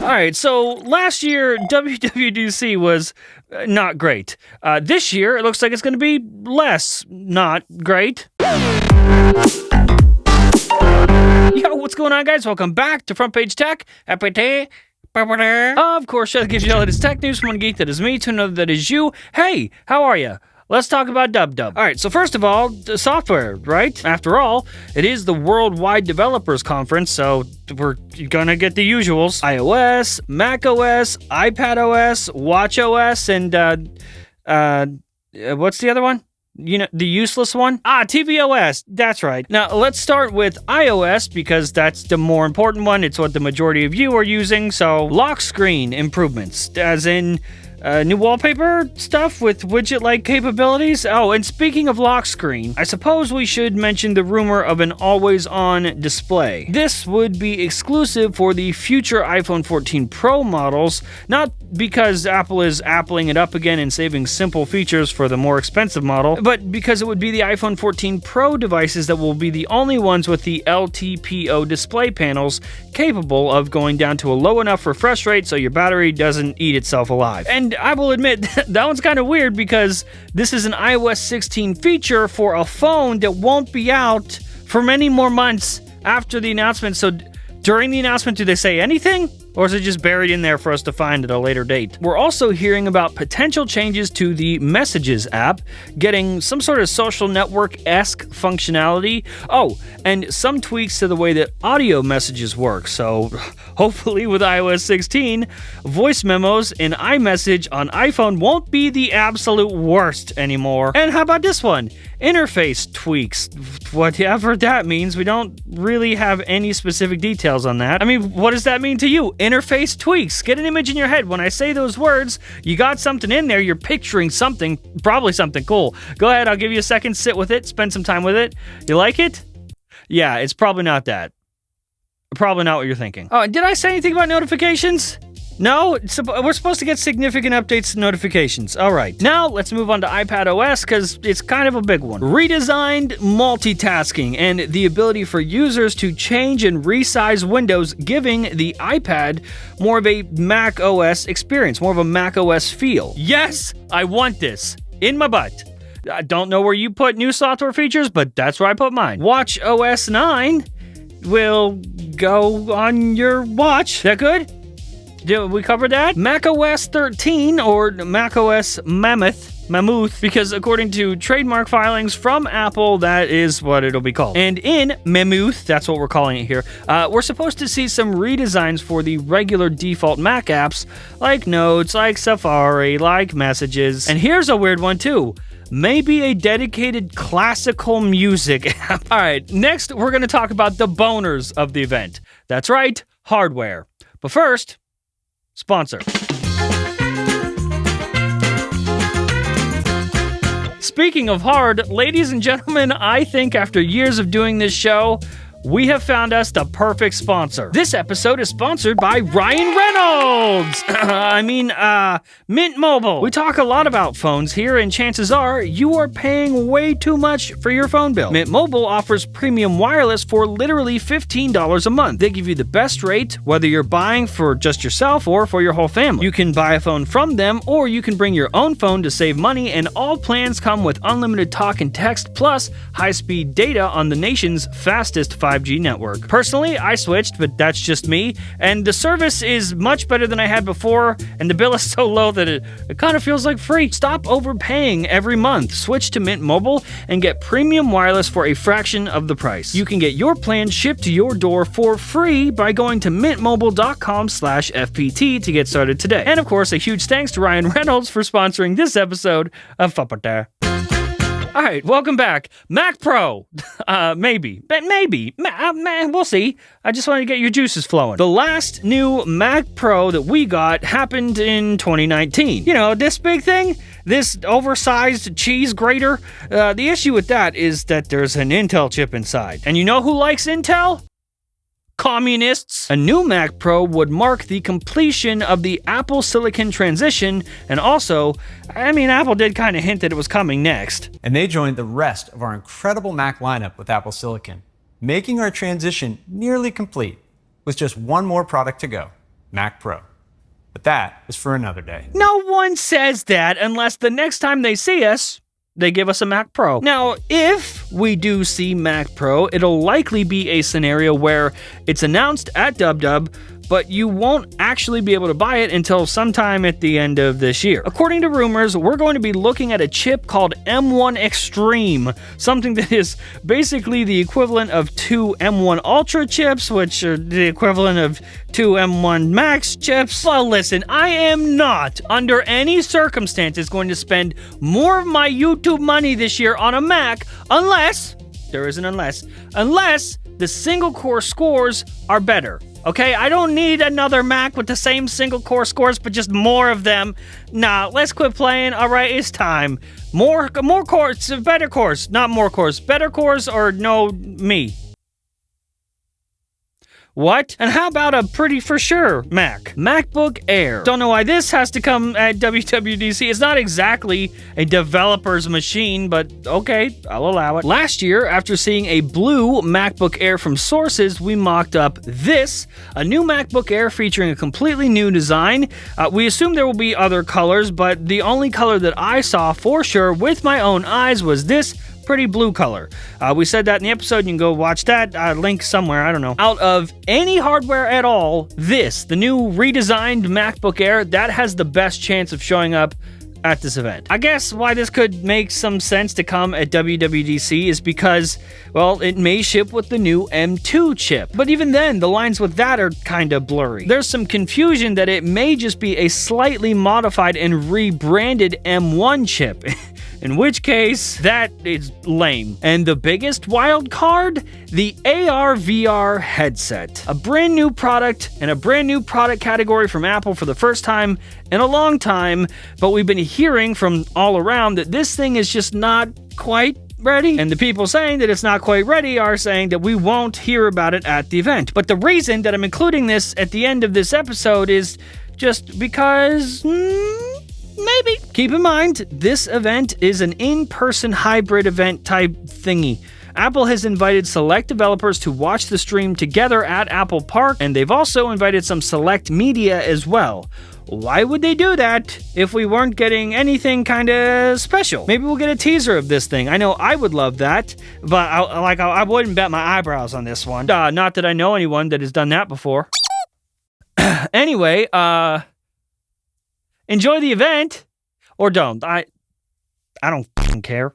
All right, so last year, WWDC was not great. This year, it looks like it's going to be less not great. Yo, what's going on, guys? Welcome back to Front Page Tech. Of course, that gives you all that is tech news from one geek that is me to another that is you. Hey, how are you? Let's talk about DubDub. All right, so first of all, the software, right? After all, it is the Worldwide Developers Conference, so we're gonna get the usuals. iOS, macOS, iPadOS, watchOS, and what's the other one? You know, the useless one? tvOS, that's right. Now, let's start with iOS, because that's the more important one. It's what the majority of you are using, so lock screen improvements, as in new wallpaper stuff with widget-like capabilities. Oh, and speaking of lock screen, I suppose we should mention the rumor of an always-on display. This would be exclusive for the future iPhone 14 Pro models, not because Apple is appling it up again and saving simple features for the more expensive model, but because it would be the iPhone 14 Pro devices that will be the only ones with the LTPO display panels capable of going down to a low enough refresh rate so your battery doesn't eat itself alive. And I will admit, that one's kind of weird because this is an iOS 16 feature for a phone that won't be out for many more months after the announcement. So during the announcement, do they say anything? Or is it just buried in there for us to find at a later date? We're also hearing about potential changes to the Messages app, getting some sort of social network-esque functionality. Oh, and some tweaks to the way that audio messages work. So hopefully with iOS 16, voice memos in iMessage on iPhone won't be the absolute worst anymore. And how about this one? Interface tweaks. Whatever that means, we don't really have any specific details on that. I mean, what does that mean to you? Interface tweaks. Get an image in your head. When I say those words, you got something in there, you're picturing something, probably something cool. Go ahead, I'll give you a second, sit with it, spend some time with it. You like it? Yeah, it's probably not that. Probably not what you're thinking. Oh, did I say anything about notifications? No? We're supposed to get significant updates and notifications. All right. Now, let's move on to iPadOS, because it's kind of a big one. Redesigned multitasking and the ability for users to change and resize windows, giving the iPad more of a Mac OS experience, more of a Mac OS feel. Yes, I want this in my butt. I don't know where you put new software features, but that's where I put mine. watchOS 9 will go on your watch. That good? Did we cover that? macOS 13, or macOS Mammoth, because according to trademark filings from Apple, that is what it'll be called. And in Mammoth, that's what we're calling it here, we're supposed to see some redesigns for the regular default Mac apps, like Notes, like Safari, like Messages. And here's a weird one too. Maybe a dedicated classical music app. All right, next we're going to talk about the boners of the event. That's right, hardware. But first, sponsor. Speaking of hard, ladies and gentlemen, I think after years of doing this show, we have found us the perfect sponsor. This episode is sponsored by Ryan Reynolds! Mint Mobile. We talk a lot about phones here, and chances are you are paying way too much for your phone bill. Mint Mobile offers premium wireless for literally $15 a month. They give you the best rate, whether you're buying for just yourself or for your whole family. You can buy a phone from them, or you can bring your own phone to save money, and all plans come with unlimited talk and text, plus high-speed data on the nation's fastest 5G network. Personally, I switched, but that's just me, and the service is much better than I had before, and the bill is so low that it kind of feels like free. Stop overpaying every month. Switch to Mint Mobile and get premium wireless for a fraction of the price. You can get your plan shipped to your door for free by going to mintmobile.com/FPT to get started today. And of course, a huge thanks to Ryan Reynolds for sponsoring this episode of Fapata. All right, welcome back. Mac Pro. Maybe. We'll see. I just wanted to get your juices flowing. The last new Mac Pro that we got happened in 2019. You know, this big thing? This oversized cheese grater? The issue with that is that there's an Intel chip inside. And you know who likes Intel? Communists. A new Mac Pro would mark the completion of the Apple Silicon transition, and also, Apple did kind of hint that it was coming next. And they joined the rest of our incredible Mac lineup with Apple Silicon, making our transition nearly complete with just one more product to go, Mac Pro. But that is for another day. No one says that unless the next time they see us, they give us a Mac Pro. Now, if we do see Mac Pro, it'll likely be a scenario where it's announced at DubDub, but you won't actually be able to buy it until sometime at the end of this year. According to rumors, we're going to be looking at a chip called M1 Extreme, something that is basically the equivalent of 2 M1 Ultra chips, which are the equivalent of 2 M1 Max chips. Well, listen, I am not, under any circumstances, going to spend more of my YouTube money this year on a Mac unless, there is an unless the single-core scores are better. Okay, I don't need another Mac with the same single-core scores, but just more of them. Nah, let's quit playing. All right, it's time. More cores, better cores, not more cores. Better cores or no me. What? And how about a pretty for sure Mac? MacBook Air. Don't know why this has to come at WWDC. It's not exactly a developer's machine, but okay, I'll allow it. Last year, after seeing a blue MacBook Air from Sources, we mocked up this, a new MacBook Air featuring a completely new design. We assume there will be other colors, but the only color that I saw for sure with my own eyes was this pretty blue color. We said that in the episode. You can go watch that. Link somewhere, I don't know. Out of any hardware at all, this, the new redesigned MacBook Air, that has the best chance of showing up at this event. I guess why this could make some sense to come at WWDC is because, well, it may ship with the new M2 chip. But even then, the lines with that are kind of blurry. There's some confusion that it may just be a slightly modified and rebranded M1 chip. In which case, that is lame. And the biggest wild card? The AR/VR headset. A brand new product and a brand new product category from Apple for the first time in a long time, but we've been hearing from all around that this thing is just not quite ready. And the people saying that it's not quite ready are saying that we won't hear about it at the event. But the reason that I'm including this at the end of this episode is just because... maybe. Keep in mind, this event is an in-person hybrid event type thingy. Apple has invited select developers to watch the stream together at Apple Park, and they've also invited some select media as well. Why would they do that if we weren't getting anything kind of special? Maybe we'll get a teaser of this thing. I know I would love that, but I wouldn't bet my eyebrows on this one. Not that I know anyone that has done that before. Anyway, enjoy the event, or don't. I don't care.